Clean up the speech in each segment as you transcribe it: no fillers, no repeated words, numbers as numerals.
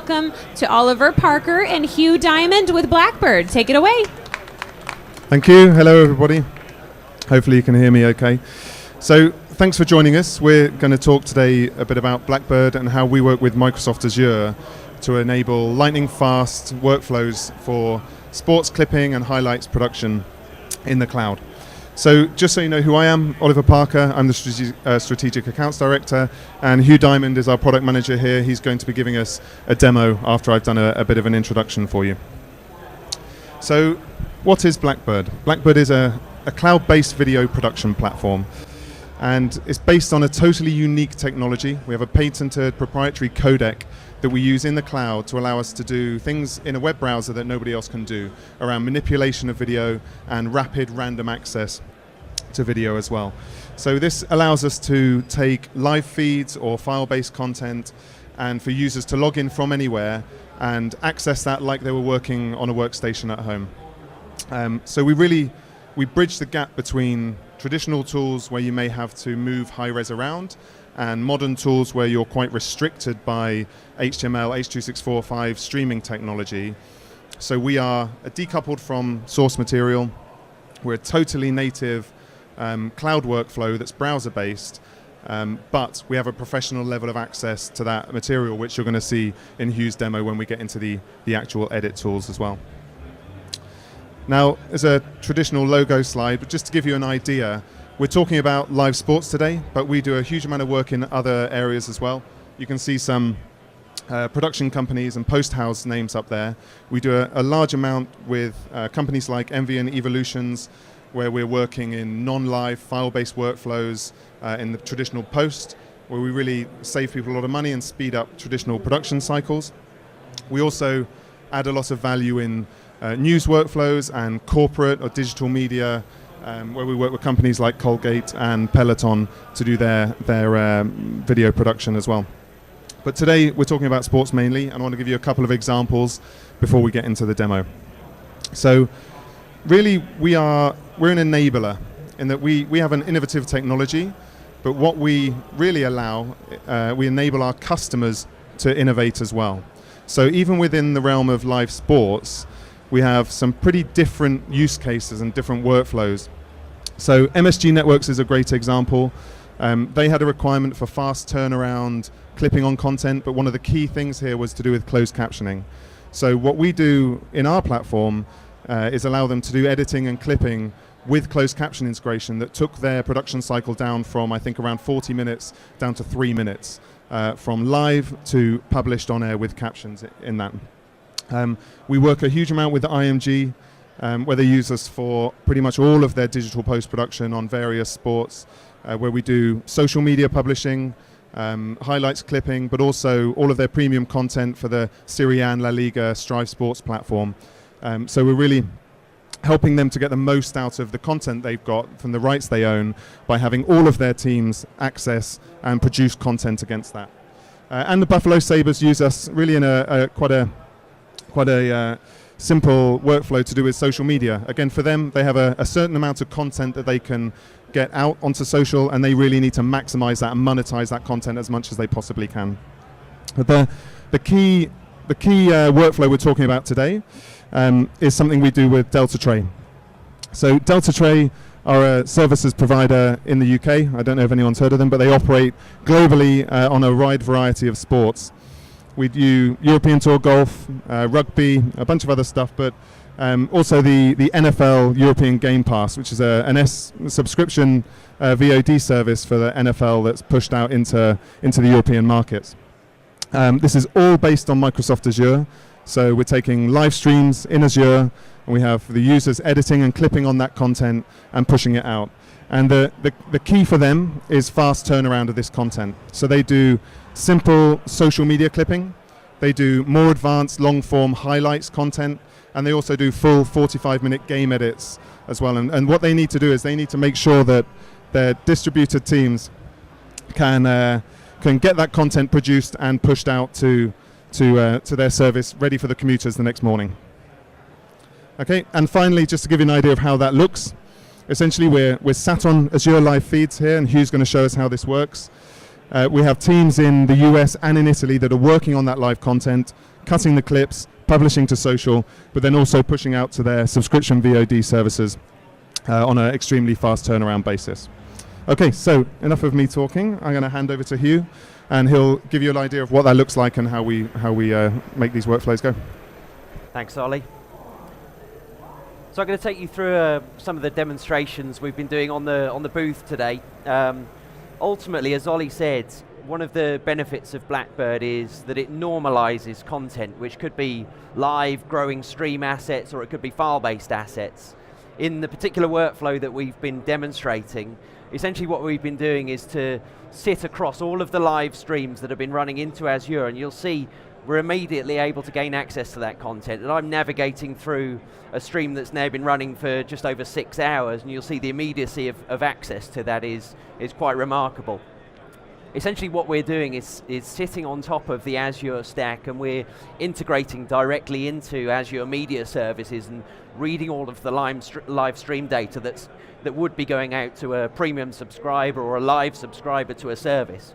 Welcome to Oliver Parker and Huw Dymond with Blackbird. Take it away. Thank you. Hello, everybody. Hopefully you can hear me okay. So thanks for joining us. We're going to talk today a bit about Blackbird and how we work with Microsoft Azure to enable lightning-fast workflows for sports clipping and highlights production in the cloud. So just so you know who I am, Oliver Parker, I'm the Strategic Accounts Director, and Huw Dymond is our Product Manager here. He's going to be giving us a demo after I've done a bit of an introduction for you. So what is Blackbird? Blackbird is a cloud-based video production platform, and it's based on a totally unique technology. We have a patented proprietary codec that we use in the cloud to allow us to do things in a web browser that nobody else can do around manipulation of video and rapid random access to video as well. So this allows us to take live feeds or file-based content and for users to log in from anywhere and access that like they were working on a workstation at home. So we bridge the gap between traditional tools where you may have to move high-res around and modern tools where you're quite restricted by HTML, H.264.5 streaming technology. So we are decoupled from source material. We're a totally native cloud workflow that's browser-based, but we have a professional level of access to that material, which you're going to see in Huw's demo when we get into the actual edit tools as well. Now, as a traditional logo slide, but just to give you an idea, we're talking about live sports today, but we do a huge amount of work in other areas as well. You can see some production companies and post house names up there. We do a large amount with companies like Envy and Evolutions, where we're working in non-live file-based workflows in the traditional post, where we really save people a lot of money and speed up traditional production cycles. We also add a lot of value in news workflows and corporate or digital media, where we work with companies like Colgate and Peloton to do their video production as well. But today we're talking about sports mainly, and I want to give you a couple of examples before we get into the demo. So really we're an enabler in that we have an innovative technology, but what we really allow, we enable our customers to innovate as well. So even within the realm of live sports, we have some pretty different use cases and different workflows. So MSG Networks is a great example. They had a requirement for fast turnaround clipping on content, but one of the key things here was to do with closed captioning. So what we do in our platform is allow them to do editing and clipping with closed caption integration that took their production cycle down from, I think, around 40 minutes down to 3 minutes, from live to published on air with captions in that. We work a huge amount with the IMG, where they use us for pretty much all of their digital post-production on various sports, where we do social media publishing, highlights clipping, but also all of their premium content for the Serie A and La Liga Strive Sports platform. So we're really helping them to get the most out of the content they've got from the rights they own by having all of their teams access and produce content against that. And the Buffalo Sabres use us really in quite a simple workflow to do with social media. Again, for them, they have a certain amount of content that they can get out onto social, and they really need to maximize that and monetize that content as much as they possibly can. But the key workflow we're talking about today is something we do with Delta Tray. So Delta Tray are a services provider in the UK. I don't know if anyone's heard of them, but they operate globally on a wide variety of sports. We do European Tour golf, rugby, a bunch of other stuff, but also the NFL European Game Pass, which is an subscription VOD service for the NFL that's pushed out into the European markets. This is all based on Microsoft Azure, so we're taking live streams in Azure, and we have the users editing and clipping on that content and pushing it out. And the key for them is fast turnaround of this content. So they do simple social media clipping, they do more advanced long-form highlights content, and they also do full 45-minute game edits as well. And what they need to do is they need to make sure that their distributed teams can get that content produced and pushed out to their service, ready for the commuters the next morning. Okay, and finally, just to give you an idea of how that looks, essentially we're sat on Azure Live Feeds here, and Huw's going to show us how this works. We have teams in the US and in Italy that are working on that live content, cutting the clips, publishing to social, but then also pushing out to their subscription VOD services on an extremely fast turnaround basis. Okay, so enough of me talking. I'm going to hand over to Huw, and he'll give you an idea of what that looks like and how we make these workflows go. Thanks, Ollie. So I'm going to take you through some of the demonstrations we've been doing on the booth today. Ultimately, as Ollie said, one of the benefits of Blackbird is that it normalizes content, which could be live, growing stream assets, or it could be file-based assets. In the particular workflow that we've been demonstrating, essentially what we've been doing is to sit across all of the live streams that have been running into Azure, and you'll see we're immediately able to gain access to that content. And I'm navigating through a stream that's now been running for just over 6 hours, and you'll see the immediacy of access to that is quite remarkable. Essentially what we're doing is sitting on top of the Azure stack, and we're integrating directly into Azure Media Services and reading all of the live stream data that would be going out to a premium subscriber or a live subscriber to a service.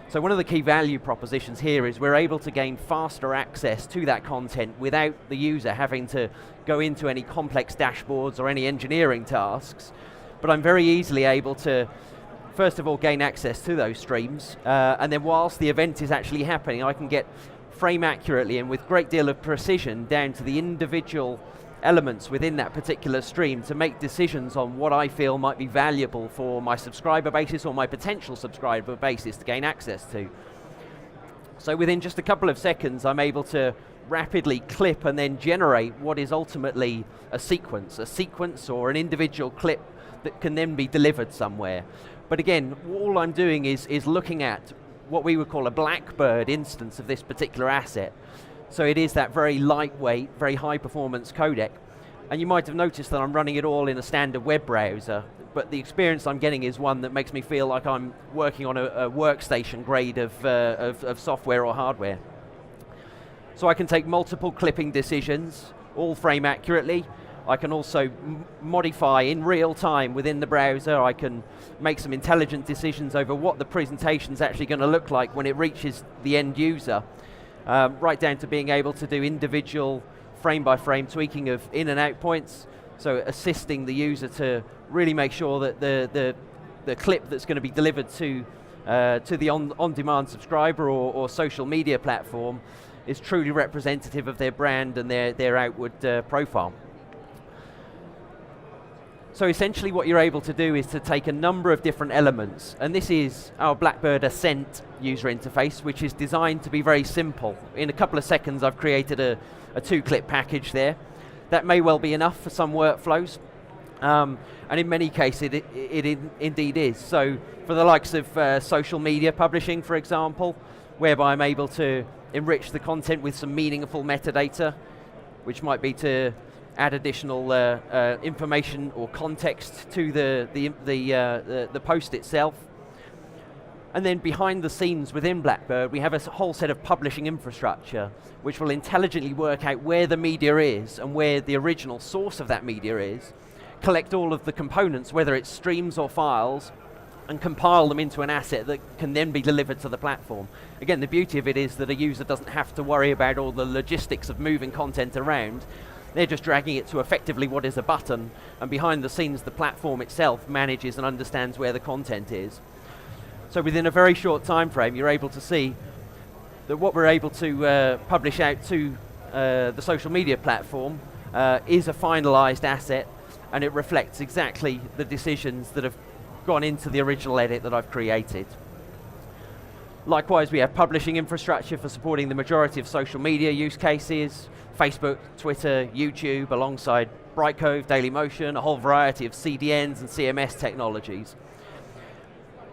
So one of the key value propositions here is we're able to gain faster access to that content without the user having to go into any complex dashboards or any engineering tasks. But I'm very easily able to, first of all, gain access to those streams, and then whilst the event is actually happening, I can get frame accurately and with great deal of precision down to the individual elements within that particular stream to make decisions on what I feel might be valuable for my subscriber basis or my potential subscriber basis to gain access to. So within just a couple of seconds, I'm able to rapidly clip and then generate what is ultimately a sequence or an individual clip that can then be delivered somewhere. But again, all I'm doing is looking at what we would call a Blackbird instance of this particular asset. So it is that very lightweight, very high performance codec. And you might have noticed that I'm running it all in a standard web browser, but the experience I'm getting is one that makes me feel like I'm working on a workstation grade of software or hardware. So I can take multiple clipping decisions, all frame accurately. I can also modify in real time within the browser. I can make some intelligent decisions over what the presentation's actually going to look like when it reaches the end user. Right down to being able to do individual frame-by-frame tweaking of in and out points, so assisting the user to really make sure that the clip that's going to be delivered to the on-demand subscriber or social media platform is truly representative of their brand and their outward profile. So essentially what you're able to do is to take a number of different elements, and this is our Blackbird Ascent user interface, which is designed to be very simple. In a couple of seconds I've created a 2-clip package there. That may well be enough for some workflows, and in many cases it indeed is. So for the likes of social media publishing, for example, whereby I'm able to enrich the content with some meaningful metadata, which might be to add additional information or context to the post itself. And then behind the scenes within Blackbird, we have a whole set of publishing infrastructure which will intelligently work out where the media is and where the original source of that media is, collect all of the components, whether it's streams or files, and compile them into an asset that can then be delivered to the platform. Again, the beauty of it is that a user doesn't have to worry about all the logistics of moving content around. They're just dragging it to effectively what is a button, and behind the scenes the platform itself manages and understands where the content is. So within a very short time frame, you're able to see that what we're able to publish out to the social media platform is a finalized asset, and it reflects exactly the decisions that have gone into the original edit that I've created. Likewise, we have publishing infrastructure for supporting the majority of social media use cases, Facebook, Twitter, YouTube, alongside Brightcove, Dailymotion, a whole variety of CDNs and CMS technologies.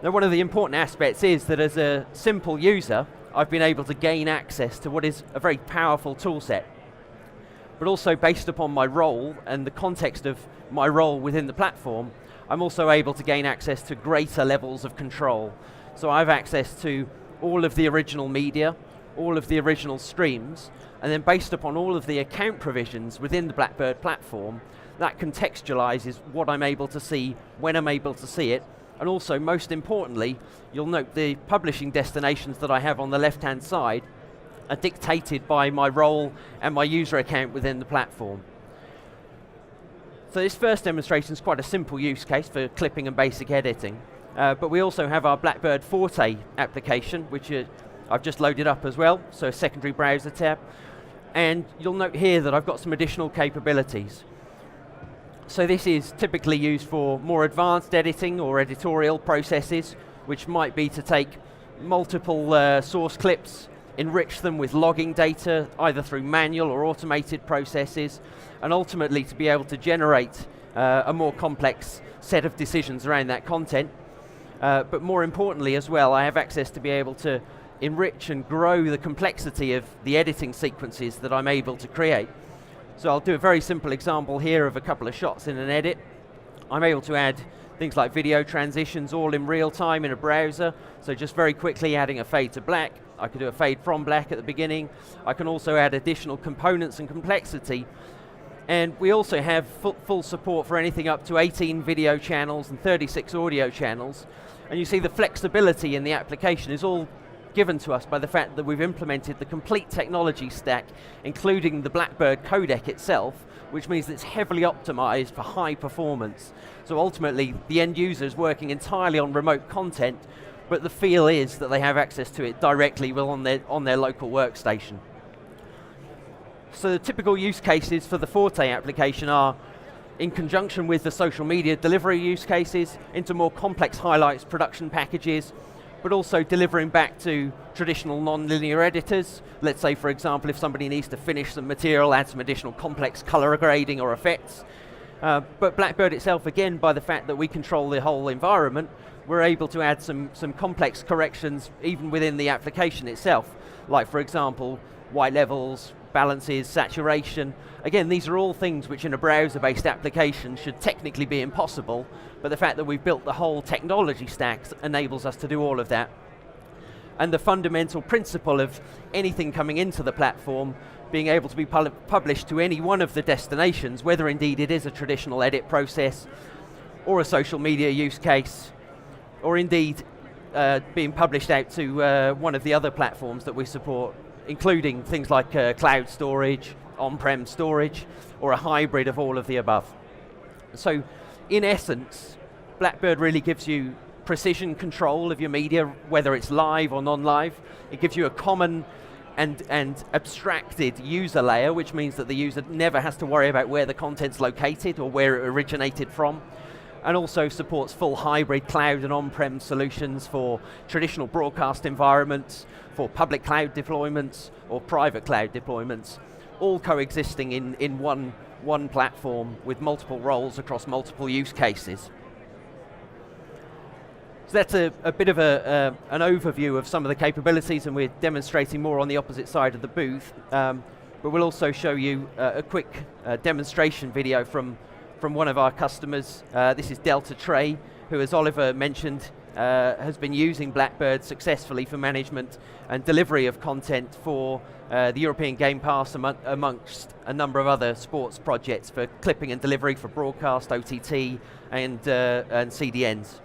Now, one of the important aspects is that as a simple user, I've been able to gain access to what is a very powerful tool set, but also based upon my role and the context of my role within the platform, I'm also able to gain access to greater levels of control. So I have access to all of the original media, all of the original streams, and then based upon all of the account provisions within the Blackbird platform, that contextualizes what I'm able to see, when I'm able to see it, and also, most importantly, you'll note the publishing destinations that I have on the left-hand side are dictated by my role and my user account within the platform. So this first demonstration is quite a simple use case for clipping and basic editing, but we also have our Blackbird Forte application, which I've just loaded up as well, so a secondary browser tab. And you'll note here that I've got some additional capabilities. So this is typically used for more advanced editing or editorial processes, which might be to take multiple source clips, enrich them with logging data, either through manual or automated processes, and ultimately to be able to generate a more complex set of decisions around that content. But more importantly as well, I have access to be able to enrich and grow the complexity of the editing sequences that I'm able to create. So I'll do a very simple example here of a couple of shots in an edit. I'm able to add things like video transitions all in real time in a browser. So just very quickly adding a fade to black. I can do a fade from black at the beginning. I can also add additional components and complexity. And we also have full support for anything up to 18 video channels and 36 audio channels. And you see the flexibility in the application is all given to us by the fact that we've implemented the complete technology stack, including the Blackbird codec itself, which means that it's heavily optimized for high performance. So ultimately, the end user is working entirely on remote content, but the feel is that they have access to it directly on their local workstation. So the typical use cases for the Forte application are in conjunction with the social media delivery use cases into more complex highlights production packages, but also delivering back to traditional non-linear editors. Let's say, for example, if somebody needs to finish some material, add some additional complex color grading or effects. But Blackbird itself, again, by the fact that we control the whole environment, we're able to add some complex corrections even within the application itself. Like, for example, white levels, balances, saturation. Again, these are all things which in a browser-based application should technically be impossible, but the fact that we've built the whole technology stack enables us to do all of that. And the fundamental principle of anything coming into the platform being able to be published to any one of the destinations, whether indeed it is a traditional edit process or a social media use case, or indeed being published out to one of the other platforms that we support, including things like cloud storage, on-prem storage, or a hybrid of all of the above. So in essence, Blackbird really gives you precision control of your media, whether it's live or non-live. It gives you a common and abstracted user layer, which means that the user never has to worry about where the content's located or where it originated from, and also supports full hybrid cloud and on-prem solutions for traditional broadcast environments, for public cloud deployments or private cloud deployments, all coexisting in one platform with multiple roles across multiple use cases. So that's a bit of an overview of some of the capabilities, and we're demonstrating more on the opposite side of the booth. But we'll also show you a quick demonstration video from one of our customers. This is Delta Tray, who, as Oliver mentioned, has been using Blackbird successfully for management and delivery of content for the European Game Pass amongst a number of other sports projects for clipping and delivery for broadcast, OTT, and CDNs.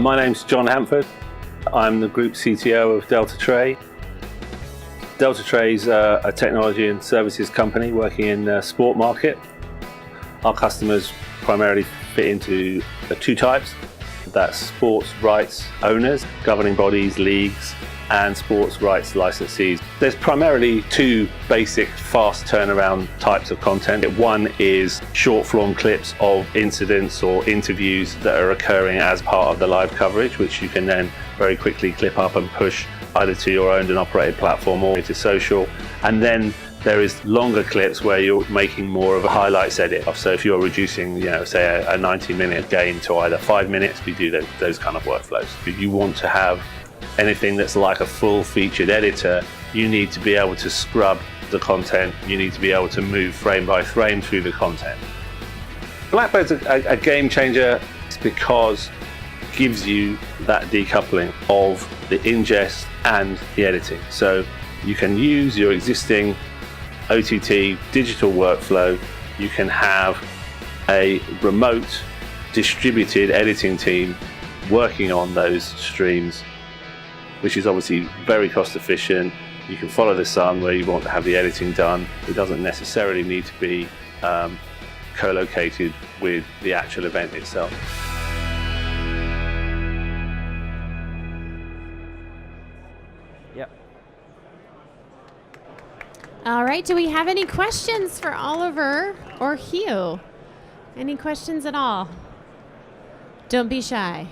My name's John Hampford. I'm the Group CTO of Delta Tray. Delta Tray is a technology and services company working in the sport market. Our customers primarily fit into two types. That's sports rights owners, governing bodies, leagues, and sports rights licensees. There's primarily two basic fast turnaround types of content. One is short form clips of incidents or interviews that are occurring as part of the live coverage, which you can then very quickly clip up and push either to your owned and operated platform or to social. And then there is longer clips where you're making more of a highlights edit. So if you're reducing, say a 90-minute game to either 5 minutes, we do those kind of workflows. If you want to have anything that's like a full featured editor, you need to be able to scrub the content. You need to be able to move frame by frame through the content. Blackbird's a game changer because it gives you that decoupling of the ingest and the editing. So you can use your existing OTT digital workflow. You can have a remote distributed editing team working on those streams, which is obviously very cost efficient. You can follow the sun where you want to have the editing done. It doesn't necessarily need to be co-located with the actual event itself. Yep. All right, do we have any questions for Oliver or Huw? Any questions at all? Don't be shy.